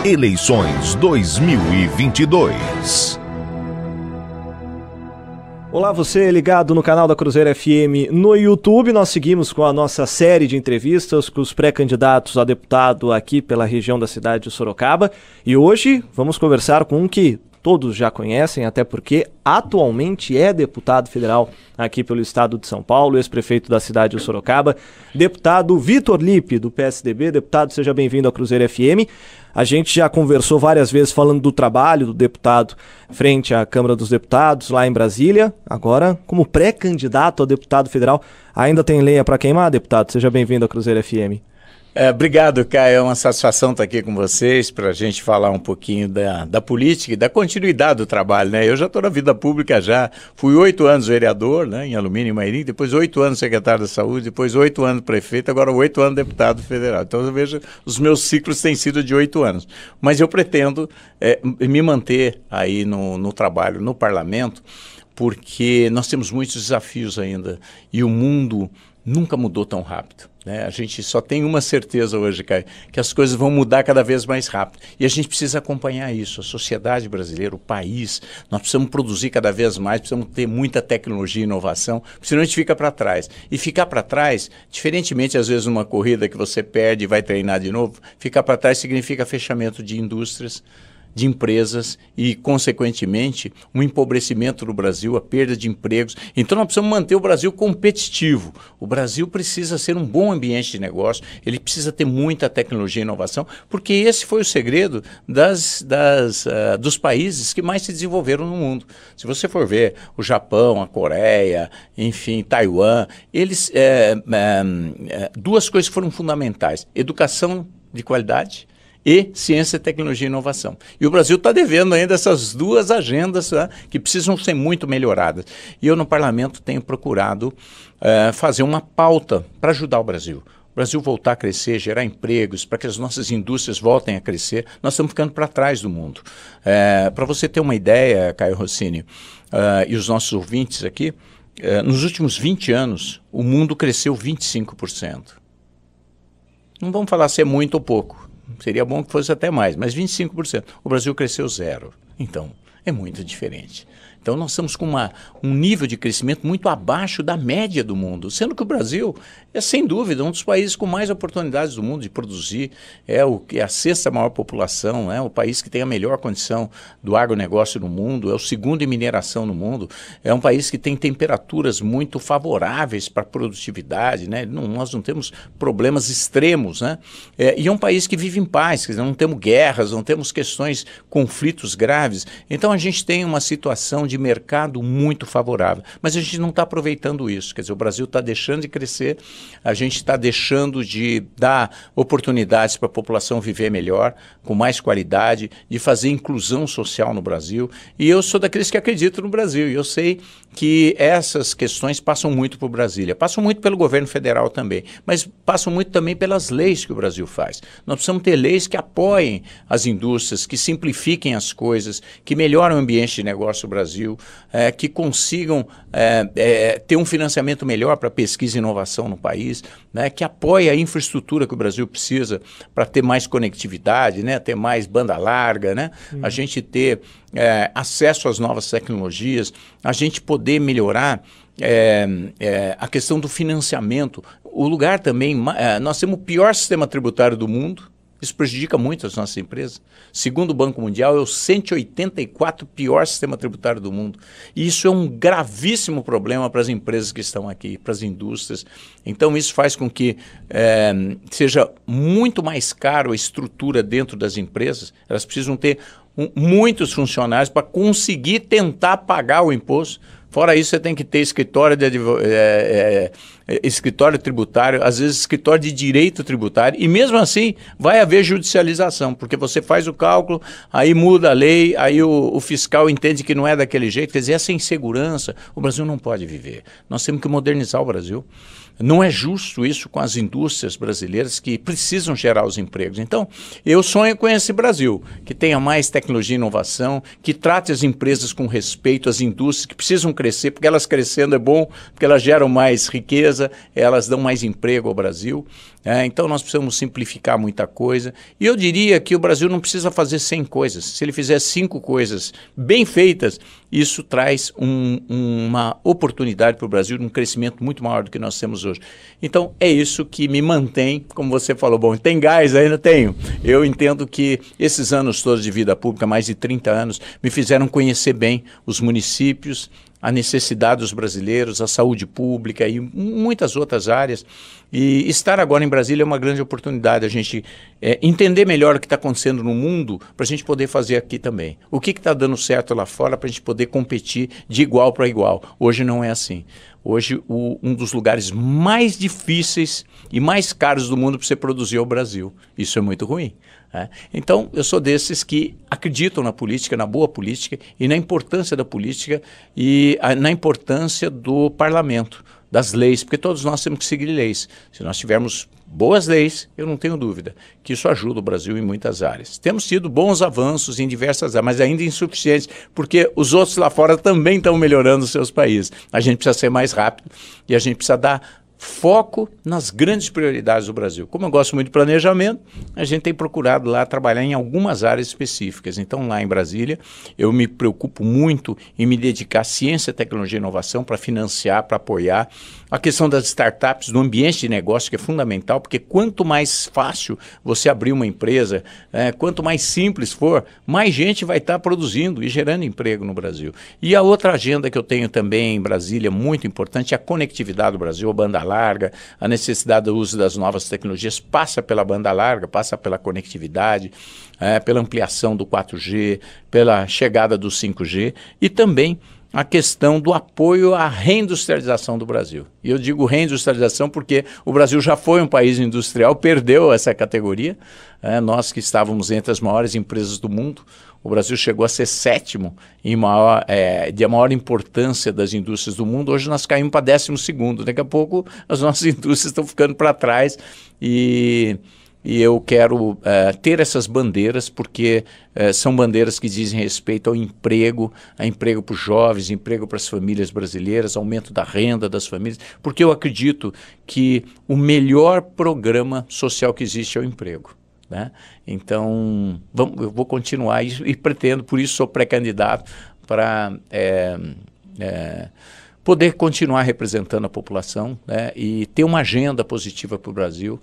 Eleições 2022. Olá, você ligado no canal da Cruzeiro FM no YouTube. Nós seguimos com a nossa série de entrevistas com os pré-candidatos a deputado aqui pela região da cidade de Sorocaba. E hoje vamos conversar com um que todos já conhecem, até porque atualmente é deputado federal aqui pelo estado de São Paulo, ex-prefeito da cidade de Sorocaba, deputado Vitor Lippe, do PSDB. Deputado, seja bem-vindo ao Cruzeiro FM. A gente já conversou várias vezes falando do trabalho do deputado frente à Câmara dos Deputados, lá em Brasília. Agora, como pré-candidato a deputado federal, ainda tem lenha para queimar, deputado? Seja bem-vindo ao Cruzeiro FM. Obrigado, Caio. É uma satisfação estar aqui com vocês para a gente falar um pouquinho da política e da continuidade do trabalho, né? Eu já estou na vida pública já. Fui 8 anos vereador, né, em Alumínio e Mairim, depois 8 anos secretário da Saúde, depois 8 anos prefeito, agora 8 anos deputado federal. Então eu vejo, os meus ciclos têm sido de 8 anos. Mas eu pretendo me manter aí no trabalho, no parlamento, porque nós temos muitos desafios ainda e o mundo nunca mudou tão rápido, né? A gente só tem uma certeza hoje, Caio, que as coisas vão mudar cada vez mais rápido. E a gente precisa acompanhar isso. A sociedade brasileira, o país, nós precisamos produzir cada vez mais, precisamos ter muita tecnologia e inovação, senão a gente fica para trás. E ficar para trás, diferentemente às vezes numa corrida que você perde e vai treinar de novo, ficar para trás significa fechamento de indústrias, de empresas e, consequentemente, um empobrecimento do Brasil, a perda de empregos. Então, nós precisamos manter o Brasil competitivo. O Brasil precisa ser um bom ambiente de negócio, ele precisa ter muita tecnologia e inovação, porque esse foi o segredo dos países que mais se desenvolveram no mundo. Se você for ver o Japão, a Coreia, enfim, Taiwan, eles, duas coisas que foram fundamentais: educação de qualidade e ciência, tecnologia e inovação. E o Brasil está devendo ainda essas duas agendas, né, que precisam ser muito melhoradas. E eu no parlamento tenho procurado fazer uma pauta para ajudar o Brasil. O Brasil voltar a crescer, gerar empregos, para que as nossas indústrias voltem a crescer. Nós estamos ficando para trás do mundo. Para você ter uma ideia, Caio Rossini, e os nossos ouvintes aqui, nos últimos 20 anos, o mundo cresceu 25%. Não vamos falar se é muito ou pouco. Seria bom que fosse até mais, mas 25%. O Brasil cresceu 0%. Então, é muito diferente. Então, nós estamos com um nível de crescimento muito abaixo da média do mundo, sendo que o Brasil é, sem dúvida, um dos países com mais oportunidades do mundo de produzir, é a sexta maior população, é o país que tem a melhor condição do agronegócio no mundo, é o segundo em mineração no mundo, é um país que tem temperaturas muito favoráveis para a produtividade, né? Nós não temos problemas extremos, né? E é um país que vive em paz, quer dizer, não temos guerras, não temos questões, conflitos graves. Então, a gente tem uma situação de mercado muito favorável, mas a gente não está aproveitando isso. Quer dizer, o Brasil está deixando de crescer, a gente está deixando de dar oportunidades para a população viver melhor, com mais qualidade, de fazer inclusão social no Brasil. E eu sou daqueles que acreditam no Brasil, e eu sei que essas questões passam muito por Brasília, passam muito pelo governo federal também, mas passam muito também pelas leis que o Brasil faz. Nós precisamos ter leis que apoiem as indústrias, que simplifiquem as coisas, que melhorem o ambiente de negócio do Brasil, que consigam ter um financiamento melhor para pesquisa e inovação no país, né, que apoie a infraestrutura que o Brasil precisa para ter mais conectividade, né, ter mais banda larga, né, a gente ter acesso às novas tecnologias, a gente poder melhorar a questão do financiamento. O lugar também, nós temos o pior sistema tributário do mundo. Isso prejudica muito as nossas empresas. Segundo o Banco Mundial, é o 184 pior sistema tributário do mundo. E isso é um gravíssimo problema para as empresas que estão aqui, para as indústrias. Então, isso faz com que seja muito mais caro a estrutura dentro das empresas. Elas precisam ter muitos funcionários para conseguir tentar pagar o imposto. Fora isso, você tem que ter escritório tributário, às vezes escritório de direito tributário, e mesmo assim vai haver judicialização, porque você faz o cálculo, aí muda a lei, aí o fiscal entende que não é daquele jeito. Quer dizer, essa insegurança o Brasil não pode viver. Nós temos que modernizar o Brasil. Não é justo isso com as indústrias brasileiras que precisam gerar os empregos. Então, eu sonho com esse Brasil, que tenha mais tecnologia e inovação, que trate as empresas com respeito, as indústrias que precisam crescer, porque elas crescendo é bom, porque elas geram mais riqueza, elas dão mais emprego ao Brasil. Então, nós precisamos simplificar muita coisa. E eu diria que o Brasil não precisa fazer 100 coisas. Se ele fizer 5 coisas bem feitas, isso traz uma oportunidade para o Brasil, um crescimento muito maior do que nós temos hoje. Então, é isso que me mantém, como você falou, bom, tem gás? Ainda tenho. Eu entendo que esses anos todos de vida pública, mais de 30 anos, me fizeram conhecer bem os municípios, a necessidade dos brasileiros, a saúde pública e muitas outras áreas. E estar agora em Brasília é uma grande oportunidade, a gente entender melhor o que está acontecendo no mundo para a gente poder fazer aqui também. O que está dando certo lá fora para a gente poder competir de igual para igual. Hoje não é assim. Hoje um dos lugares mais difíceis e mais caros do mundo para você produzir é o Brasil. Isso é muito ruim. Então, eu sou desses que acreditam na política, na boa política e na importância da política e na importância do parlamento, das leis, porque todos nós temos que seguir leis. Se nós tivermos boas leis, eu não tenho dúvida que isso ajuda o Brasil em muitas áreas. Temos tido bons avanços em diversas áreas, mas ainda insuficientes, porque os outros lá fora também estão melhorando os seus países. A gente precisa ser mais rápido e a gente precisa dar foco nas grandes prioridades do Brasil. Como eu gosto muito de planejamento, a gente tem procurado lá trabalhar em algumas áreas específicas. Então, lá em Brasília, eu me preocupo muito em me dedicar à ciência, tecnologia e inovação para financiar, para apoiar. A questão das startups, do ambiente de negócio, que é fundamental, porque quanto mais fácil você abrir uma empresa, quanto mais simples for, mais gente vai estar produzindo e gerando emprego no Brasil. E a outra agenda que eu tenho também em Brasília, muito importante, é a conectividade do Brasil, a banda larga, a necessidade do uso das novas tecnologias passa pela banda larga, passa pela conectividade, pela ampliação do 4G, pela chegada do 5G e também a questão do apoio à reindustrialização do Brasil. E eu digo reindustrialização porque o Brasil já foi um país industrial, perdeu essa categoria. Nós que estávamos entre as maiores empresas do mundo, o Brasil chegou a ser 7º de maior importância das indústrias do mundo. Hoje nós caímos para 12º. Daqui a pouco as nossas indústrias estão ficando para trás e eu quero ter essas bandeiras porque são bandeiras que dizem respeito ao emprego, a emprego para os jovens, emprego para as famílias brasileiras, aumento da renda das famílias, porque eu acredito que o melhor programa social que existe é o emprego. Então, eu vou continuar e pretendo, por isso sou pré-candidato para poder continuar representando a população e ter uma agenda positiva para o Brasil.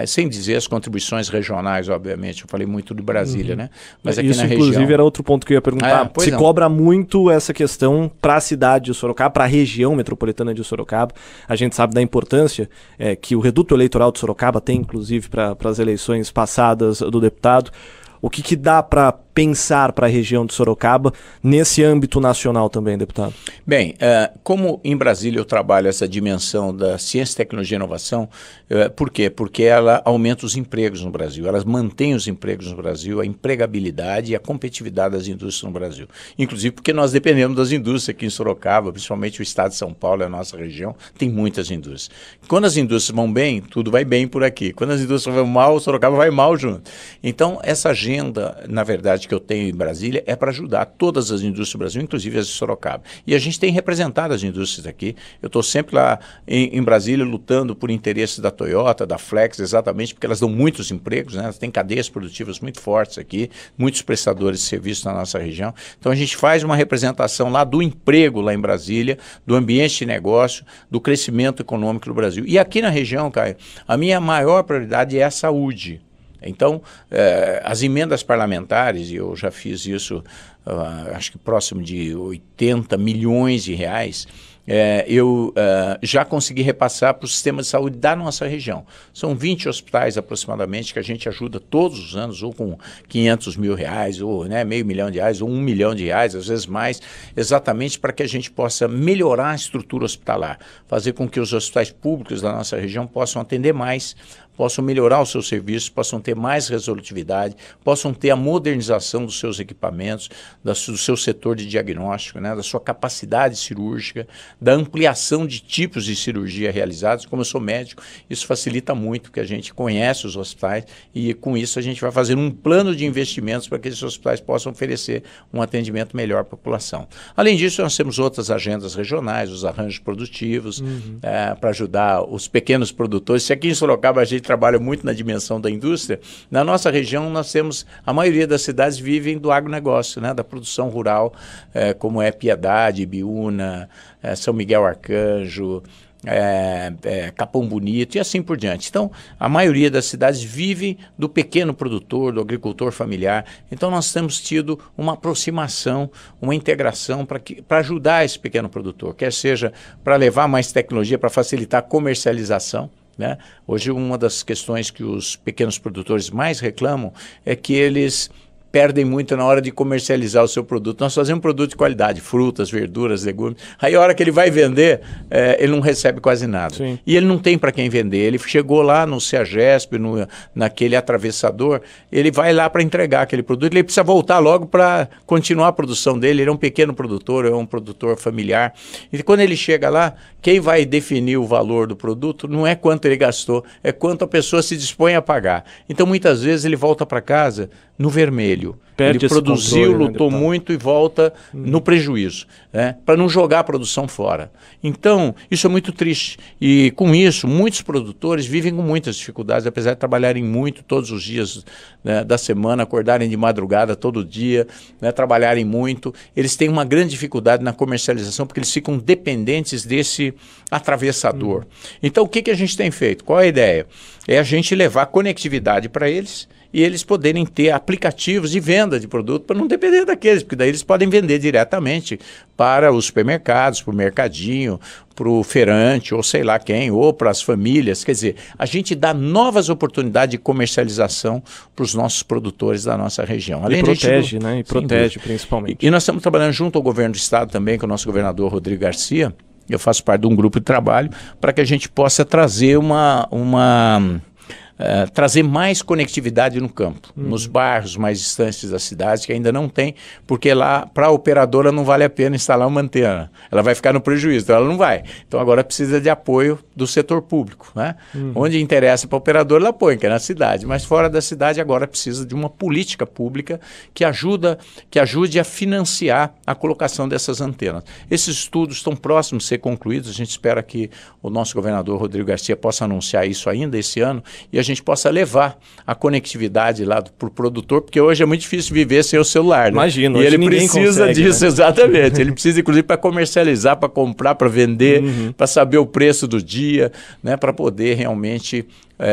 Sem dizer as contribuições regionais, obviamente, eu falei muito de Brasília, mas aqui isso, na região... inclusive, era outro ponto que eu ia perguntar. Se cobra muito essa questão para a cidade de Sorocaba, para a região metropolitana de Sorocaba. A gente sabe da importância que o reduto eleitoral de Sorocaba tem, inclusive, para as eleições passadas do deputado. O que dá para pensar para a região de Sorocaba nesse âmbito nacional também, deputado? Bem, como em Brasília eu trabalho essa dimensão da ciência, tecnologia e inovação, por quê? Porque ela aumenta os empregos no Brasil, ela mantém os empregos no Brasil, a empregabilidade e a competitividade das indústrias no Brasil. Inclusive porque nós dependemos das indústrias aqui em Sorocaba, principalmente o estado de São Paulo, a nossa região, tem muitas indústrias. Quando as indústrias vão bem, tudo vai bem por aqui. Quando as indústrias vão mal, Sorocaba vai mal junto. Então, essa agenda, na verdade, que eu tenho em Brasília é para ajudar todas as indústrias do Brasil, inclusive as de Sorocaba. E a gente tem representado as indústrias aqui. Eu estou sempre lá em Brasília lutando por interesses da Toyota, da Flex, exatamente porque elas dão muitos empregos, elas têm cadeias produtivas muito fortes aqui, muitos prestadores de serviços na nossa região. Então a gente faz uma representação lá do emprego lá em Brasília, do ambiente de negócio, do crescimento econômico do Brasil. E aqui na região, Caio, a minha maior prioridade é a saúde. Então, as emendas parlamentares, e eu já fiz isso, acho que próximo de 80 milhões de reais, eu já consegui repassar para o sistema de saúde da nossa região. São 20 hospitais aproximadamente que a gente ajuda todos os anos, ou com 500 mil reais, ou meio milhão de reais, ou 1 milhão de reais, às vezes mais, exatamente para que a gente possa melhorar a estrutura hospitalar, fazer com que os hospitais públicos da nossa região possam atender mais possam melhorar os seus serviços, possam ter mais resolutividade, possam ter a modernização dos seus equipamentos, do seu setor de diagnóstico, né, da sua capacidade cirúrgica, da ampliação de tipos de cirurgia realizados. Como eu sou médico, isso facilita muito, porque a gente conhece os hospitais e com isso a gente vai fazer um plano de investimentos para que esses hospitais possam oferecer um atendimento melhor à população. Além disso, nós temos outras agendas regionais, os arranjos produtivos, para ajudar os pequenos produtores. Se aqui em Sorocaba a gente trabalha muito na dimensão da indústria, na nossa região nós temos, a maioria das cidades vivem do agronegócio, né, da produção rural, como é Piedade, Ibiúna, São Miguel Arcanjo, Capão Bonito e assim por diante. Então, a maioria das cidades vive do pequeno produtor, do agricultor familiar. Então, nós temos tido uma aproximação, uma integração para ajudar esse pequeno produtor, quer seja para levar mais tecnologia, para facilitar a comercialização, né? Hoje, uma das questões que os pequenos produtores mais reclamam é que eles perdem muito na hora de comercializar o seu produto. Nós fazemos um produto de qualidade, frutas, verduras, legumes. Aí a hora que ele vai vender, ele não recebe quase nada. Sim. E ele não tem para quem vender. Ele chegou lá no CEAGESP, naquele atravessador, ele vai lá para entregar aquele produto, ele precisa voltar logo para continuar a produção dele. Ele é um pequeno produtor, é um produtor familiar. E quando ele chega lá, quem vai definir o valor do produto não é quanto ele gastou, é quanto a pessoa se dispõe a pagar. Então, muitas vezes, ele volta para casa no vermelho. Ele produziu, lutou muito e volta no prejuízo, né, para não jogar a produção fora. Então, isso é muito triste. E com isso, muitos produtores vivem com muitas dificuldades, apesar de trabalharem muito todos os dias, né, da semana, acordarem de madrugada todo dia, né, trabalharem muito. Eles têm uma grande dificuldade na comercialização porque eles ficam dependentes desse atravessador. Então, o que a gente tem feito? Qual é a ideia? É a gente levar conectividade para eles e eles poderem ter aplicativos de venda de produto para não depender daqueles, porque daí eles podem vender diretamente para os supermercados, para o mercadinho, para o feirante, ou sei lá quem, ou para as famílias. Quer dizer, a gente dá novas oportunidades de comercialização para os nossos produtores da nossa região. Além protege, né? E protege principalmente. E nós estamos trabalhando junto ao governo do estado também, com o nosso governador Rodrigo Garcia. Eu faço parte de um grupo de trabalho para que a gente possa trazer trazer mais conectividade no campo, nos bairros mais distantes das cidades, que ainda não tem, porque lá, para a operadora, não vale a pena instalar uma antena. Ela vai ficar no prejuízo, então ela não vai. Então, agora precisa de apoio do setor público, né? Onde interessa para a operadora, ela põe, que é na cidade. Mas fora da cidade, agora precisa de uma política pública que ajude a financiar a colocação dessas antenas. Esses estudos estão próximos de ser concluídos. A gente espera que o nosso governador Rodrigo Garcia possa anunciar isso ainda esse ano e a gente possa levar a conectividade lá para o produtor, porque hoje é muito difícil viver sem o celular, né? Imagino. E ele precisa disso, né? Exatamente. Ele precisa, inclusive, para comercializar, para comprar, para vender, para saber o preço do dia, né? Para poder realmente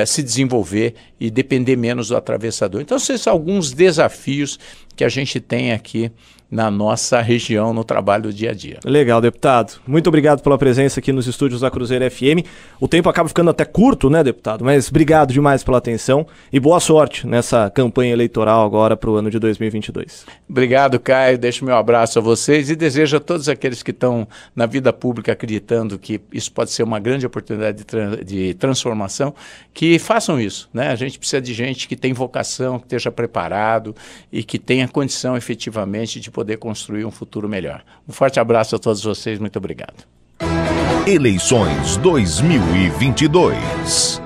se desenvolver e depender menos do atravessador. Então, esses são alguns desafios que a gente tem aqui na nossa região, no trabalho do dia a dia. Legal, deputado. Muito obrigado pela presença aqui nos estúdios da Cruzeiro FM. O tempo acaba ficando até curto, né, deputado? Mas obrigado demais pela atenção e boa sorte nessa campanha eleitoral agora para o ano de 2022. Obrigado, Caio. Deixo meu abraço a vocês e desejo a todos aqueles que estão na vida pública acreditando que isso pode ser uma grande oportunidade de transformação, que façam isso, né? A gente precisa de gente que tem vocação, que esteja preparado e que tenha condição efetivamente de poder construir um futuro melhor. Um forte abraço a todos vocês, muito obrigado. Eleições 2022.